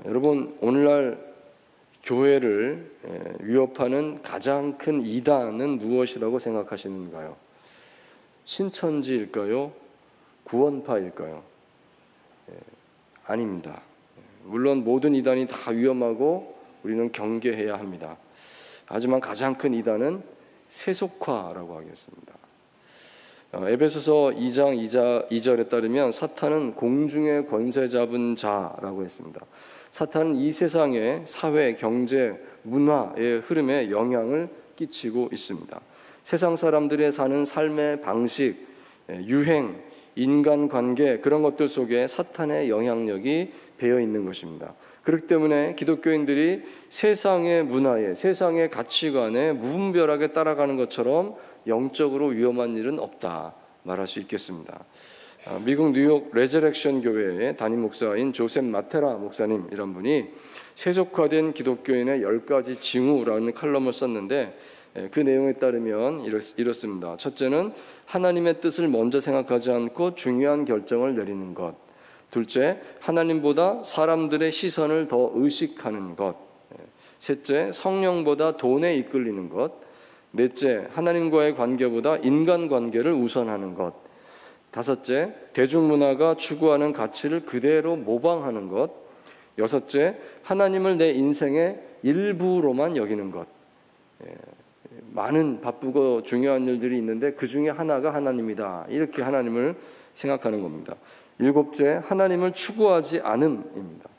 여러분, 오늘날 교회를 위협하는 가장 큰 이단은 무엇이라고 생각하시는가요? 신천지일까요? 구원파일까요? 아닙니다. 물론 모든 이단이 다 위험하고 우리는 경계해야 합니다. 하지만 가장 큰 이단은 세속화라고 하겠습니다. 에베소서 2장 2절에 따르면 사탄은 공중의 권세 잡은 자라고 했습니다. 사탄은 이 세상의 사회, 경제, 문화의 흐름에 영향을 끼치고 있습니다. 세상 사람들의 사는 삶의 방식, 유행, 인간관계, 그런 것들 속에 사탄의 영향력이 배어 있는 것입니다. 그렇기 때문에 기독교인들이 세상의 문화에, 세상의 가치관에 무분별하게 따라가는 것처럼 영적으로 위험한 일은 없다 말할 수 있겠습니다. 미국 뉴욕 레저렉션 교회의 담임 목사인 조셉 마테라 목사님, 이런 분이 세속화된 기독교인의 10가지 징후라는 칼럼을 썼는데, 그 내용에 따르면 이렇습니다. 첫째는 하나님의 뜻을 먼저 생각하지 않고 중요한 결정을 내리는 것. 둘째, 하나님보다 사람들의 시선을 더 의식하는 것. 셋째, 성령보다 돈에 이끌리는 것. 넷째, 하나님과의 관계보다 인간관계를 우선하는 것. 다섯째, 대중문화가 추구하는 가치를 그대로 모방하는 것. 여섯째, 하나님을 내 인생의 일부로만 여기는 것. 많은 바쁘고 중요한 일들이 있는데 그 중에 하나가 하나님이다, 이렇게 하나님을 생각하는 겁니다. 일곱째, 하나님을 추구하지 않음입니다.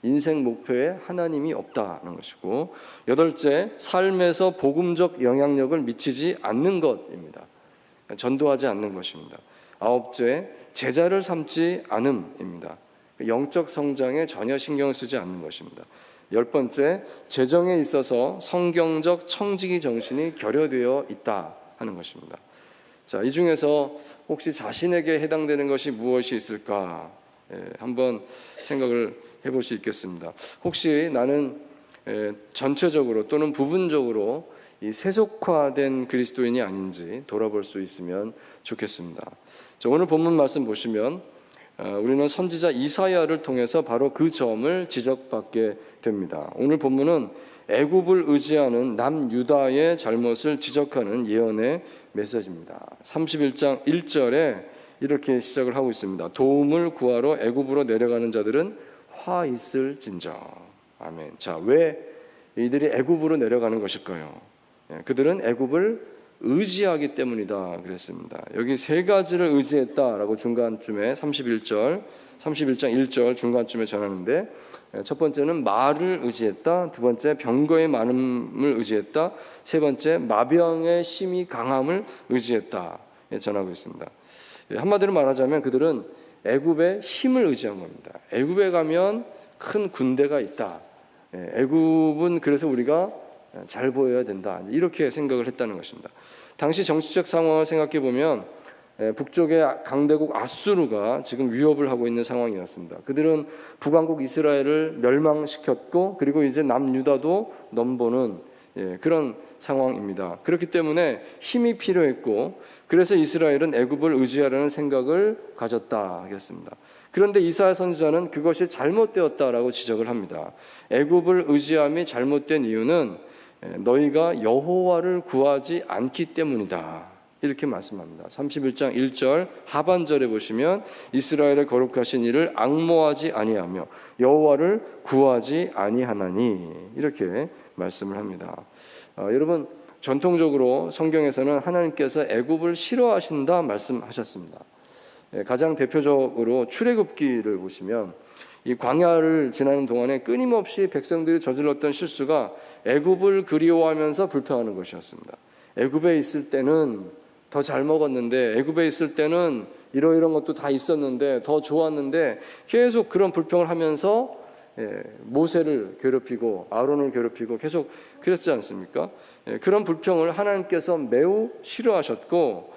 인생 목표에 하나님이 없다는 것이고, 여덟째, 삶에서 복음적 영향력을 미치지 않는 것입니다. 전도하지 않는 것입니다. 아홉째, 제자를 삼지 않음입니다. 영적 성장에 전혀 신경을 쓰지 않는 것입니다. 열 번째, 재정에 있어서 성경적 청지기 정신이 결여되어 있다 하는 것입니다. 자, 이 중에서 혹시 자신에게 해당되는 것이 무엇이 있을까? 한번 생각을 해볼 수 있겠습니다. 혹시 나는 전체적으로 또는 부분적으로 이 세속화된 그리스도인이 아닌지 돌아볼 수 있으면 좋겠습니다. 자, 오늘 본문 말씀 보시면 우리는 선지자 이사야를 통해서 바로 그 점을 지적받게 됩니다. 오늘 본문은 애굽을 의지하는 남유다의 잘못을 지적하는 예언의 메시지입니다. 31장 1절에 이렇게 시작을 하고 있습니다. 도움을 구하러 애굽으로 내려가는 자들은 화 있을진저. 아멘. 자, 왜 이들이 애굽으로 내려가는 것일까요? 그들은 애굽을 의지하기 때문이다 그랬습니다. 여기 세 가지를 의지했다라고 중간쯤에 31장 1절 중간쯤에 전하는데, 첫 번째는 말을 의지했다, 두 번째 병거의 많음을 의지했다, 세 번째 마병의 심히 강함을 의지했다 전하고 있습니다. 한마디로 말하자면 그들은 애굽의 힘을 의지한 겁니다. 애굽에 가면 큰 군대가 있다, 애굽은 그래서 우리가 잘 보여야 된다, 이렇게 생각을 했다는 것입니다. 당시 정치적 상황을 생각해 보면 북쪽의 강대국 아수르가 지금 위협을 하고 있는 상황이었습니다. 그들은 북왕국 이스라엘을 멸망시켰고, 그리고 이제 남유다도 넘보는 그런 상황입니다. 그렇기 때문에 힘이 필요했고, 그래서 이스라엘은 애굽을 의지하려는 생각을 가졌다 하겠습니다. 그런데 이사야 선지자는 그것이 잘못되었다라고 지적을 합니다. 애굽을 의지함이 잘못된 이유는 너희가 여호와를 구하지 않기 때문이다, 이렇게 말씀합니다. 31장 1절 하반절에 보시면 이스라엘의 거룩하신 이를 앙모하지 아니하며 여호와를 구하지 아니하나니, 이렇게 말씀을 합니다. 여러분, 전통적으로 성경에서는 하나님께서 애굽을 싫어하신다 말씀하셨습니다. 가장 대표적으로 출애굽기를 보시면 이 광야를 지나는 동안에 끊임없이 백성들이 저질렀던 실수가 애굽을 그리워하면서 불평하는 것이었습니다. 애굽에 있을 때는 더 잘 먹었는데, 애굽에 있을 때는 이러이런 것도 다 있었는데 더 좋았는데, 계속 그런 불평을 하면서 모세를 괴롭히고 아론을 괴롭히고 계속 그랬지 않습니까? 그런 불평을 하나님께서 매우 싫어하셨고,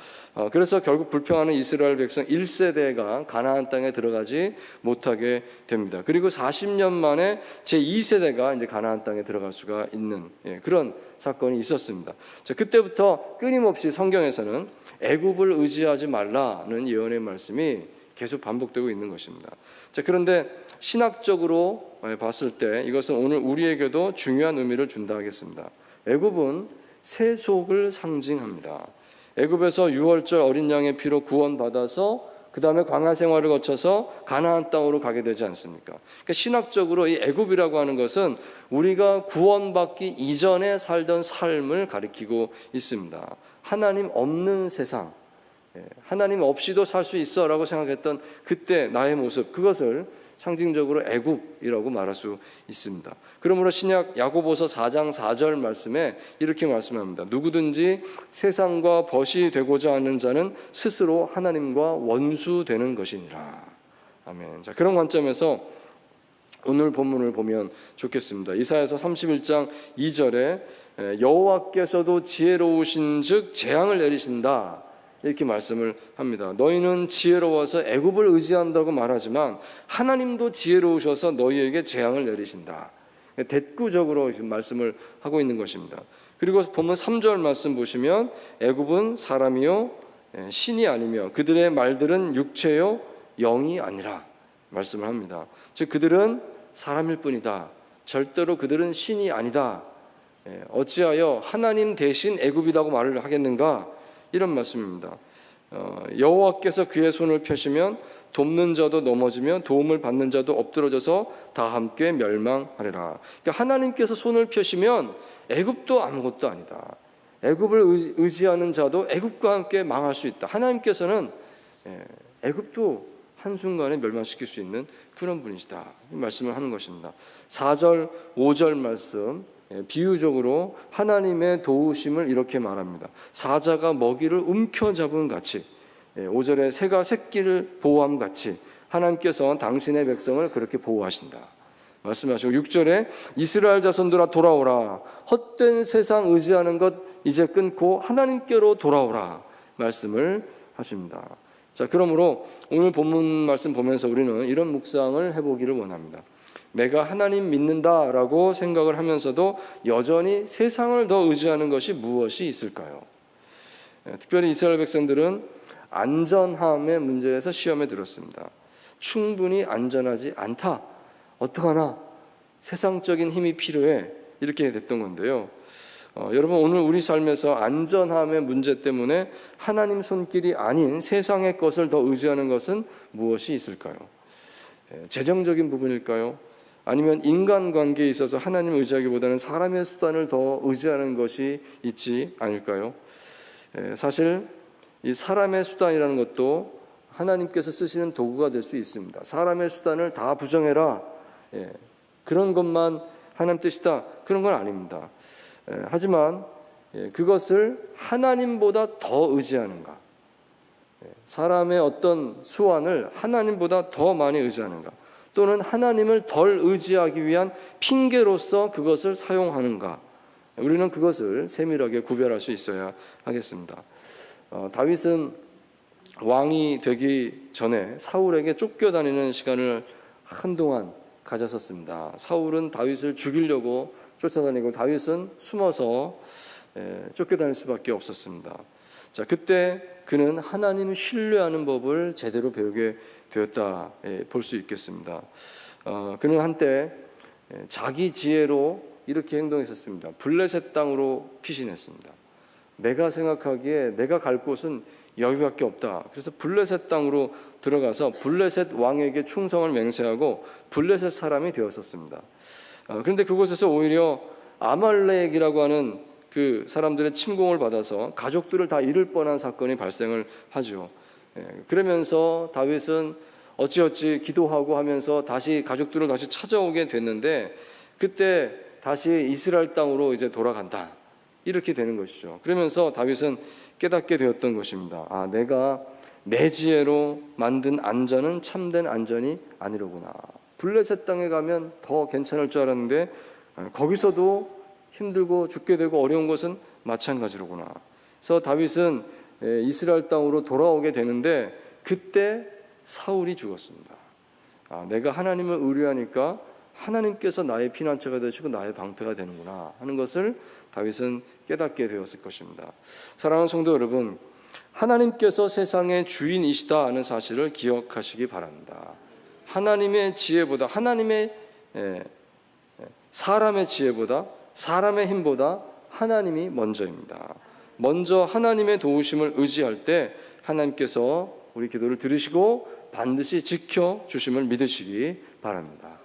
그래서 결국 불평하는 이스라엘 백성 1세대가 가나안 땅에 들어가지 못하게 됩니다. 그리고 40년 만에 제2세대가 이제 가나안 땅에 들어갈 수가 있는 그런 사건이 있었습니다. 자, 그때부터 끊임없이 성경에서는 애굽을 의지하지 말라는 예언의 말씀이 계속 반복되고 있는 것입니다. 자, 그런데 신학적으로 봤을 때 이것은 오늘 우리에게도 중요한 의미를 준다 하겠습니다. 애굽은 세속을 상징합니다. 애굽에서 유월절 어린 양의 피로 구원받아서 그 다음에 광야 생활을 거쳐서 가나안 땅으로 가게 되지 않습니까? 그러니까 신학적으로 이 애굽이라고 하는 것은 우리가 구원받기 이전에 살던 삶을 가리키고 있습니다. 하나님 없는 세상, 하나님 없이도 살 수 있어 라고 생각했던 그때 나의 모습, 그것을 상징적으로 애굽이라고 말할 수 있습니다. 그러므로 신약 야고보서 4장 4절 말씀에 이렇게 말씀합니다. 누구든지 세상과 벗이 되고자 하는 자는 스스로 하나님과 원수되는 것이니라. 아멘. 자, 그런 관점에서 오늘 본문을 보면 좋겠습니다. 이사야서 31장 2절에 여호와께서도 지혜로우신즉 재앙을 내리신다, 이렇게 말씀을 합니다. 너희는 지혜로워서 애굽을 의지한다고 말하지만 하나님도 지혜로우셔서 너희에게 재앙을 내리신다. 대꾸적으로 말씀을 하고 있는 것입니다. 그리고 보면 3절 말씀 보시면 애굽은 사람이요 신이 아니며 그들의 말들은 육체요 영이 아니라 말씀을 합니다. 즉 그들은 사람일 뿐이다. 절대로 그들은 신이 아니다. 어찌하여 하나님 대신 애굽이라고 말을 하겠는가? 이런 말씀입니다. 여호와께서 그의 손을 펴시면 돕는 자도 넘어지며 도움을 받는 자도 엎드러져서 다 함께 멸망하리라. 그러니까 하나님께서 손을 펴시면 애굽도 아무것도 아니다. 애굽을 의지하는 자도 애굽과 함께 망할 수 있다. 하나님께서는 애굽도 한순간에 멸망시킬 수 있는 그런 분이시다, 이 말씀을 하는 것입니다. 4절 5절 말씀 비유적으로 하나님의 도우심을 이렇게 말합니다. 사자가 먹이를 움켜잡은 같이, 5절에 새가 새끼를 보호함 같이 하나님께서 당신의 백성을 그렇게 보호하신다 말씀하시고, 6절에 이스라엘 자손들아 돌아오라, 헛된 세상 의지하는 것 이제 끊고 하나님께로 돌아오라 말씀을 하십니다. 자, 그러므로 오늘 본문 말씀 보면서 우리는 이런 묵상을 해보기를 원합니다. 내가 하나님 믿는다라고 생각을 하면서도 여전히 세상을 더 의지하는 것이 무엇이 있을까요? 특별히 이스라엘 백성들은 안전함의 문제에서 시험에 들었습니다. 충분히 안전하지 않다. 어떡하나? 세상적인 힘이 필요해. 이렇게 됐던 건데요. 여러분, 오늘 우리 삶에서 안전함의 문제 때문에 하나님 손길이 아닌 세상의 것을 더 의지하는 것은 무엇이 있을까요? 재정적인 부분일까요? 아니면 인간관계에 있어서 하나님을 의지하기보다는 사람의 수단을 더 의지하는 것이 있지 않을까요? 사실 이 사람의 수단이라는 것도 하나님께서 쓰시는 도구가 될 수 있습니다. 사람의 수단을 다 부정해라, 그런 것만 하나님 뜻이다, 그런 건 아닙니다. 하지만 그것을 하나님보다 더 의지하는가, 사람의 어떤 수완을 하나님보다 더 많이 의지하는가, 또는 하나님을 덜 의지하기 위한 핑계로서 그것을 사용하는가, 우리는 그것을 세밀하게 구별할 수 있어야 하겠습니다. 다윗은 왕이 되기 전에 사울에게 쫓겨다니는 시간을 한동안 가졌었습니다. 사울은 다윗을 죽이려고 쫓아다니고 다윗은 숨어서 쫓겨다닐 수밖에 없었습니다. 자, 그때 그는 하나님을 신뢰하는 법을 제대로 배우게 되었다 볼 수 있겠습니다. 그는 한때 자기 지혜로 이렇게 행동했었습니다. 블레셋 땅으로 피신했습니다. 내가 생각하기에 내가 갈 곳은 여기밖에 없다. 그래서 블레셋 땅으로 들어가서 블레셋 왕에게 충성을 맹세하고 블레셋 사람이 되었었습니다. 그런데 그곳에서 오히려 아말렉이라고 하는 그 사람들의 침공을 받아서 가족들을 다 잃을 뻔한 사건이 발생을 하죠. 그러면서 다윗은 어찌어찌 기도하고 하면서 다시 가족들을 다시 찾아오게 됐는데, 그때 다시 이스라엘 땅으로 이제 돌아간다, 이렇게 되는 것이죠. 그러면서 다윗은 깨닫게 되었던 것입니다. 아, 내가 내 지혜로 만든 안전은 참된 안전이 아니로구나. 블레셋 땅에 가면 더 괜찮을 줄 알았는데 거기서도 힘들고 죽게 되고 어려운 것은 마찬가지로구나. 그래서 다윗은 이스라엘 땅으로 돌아오게 되는데 그때 사울이 죽었습니다. 아, 내가 하나님을 의뢰하니까 하나님께서 나의 피난처가 되시고 나의 방패가 되는구나 하는 것을 다윗은 깨닫게 되었을 것입니다. 사랑하는 성도 여러분, 하나님께서 세상의 주인이시다 하는 사실을 기억하시기 바랍니다. 하나님의 지혜보다 사람의 지혜보다 사람의 힘보다 하나님이 먼저입니다. 먼저 하나님의 도우심을 의지할 때 하나님께서 우리 기도를 들으시고 반드시 지켜주심을 믿으시기 바랍니다.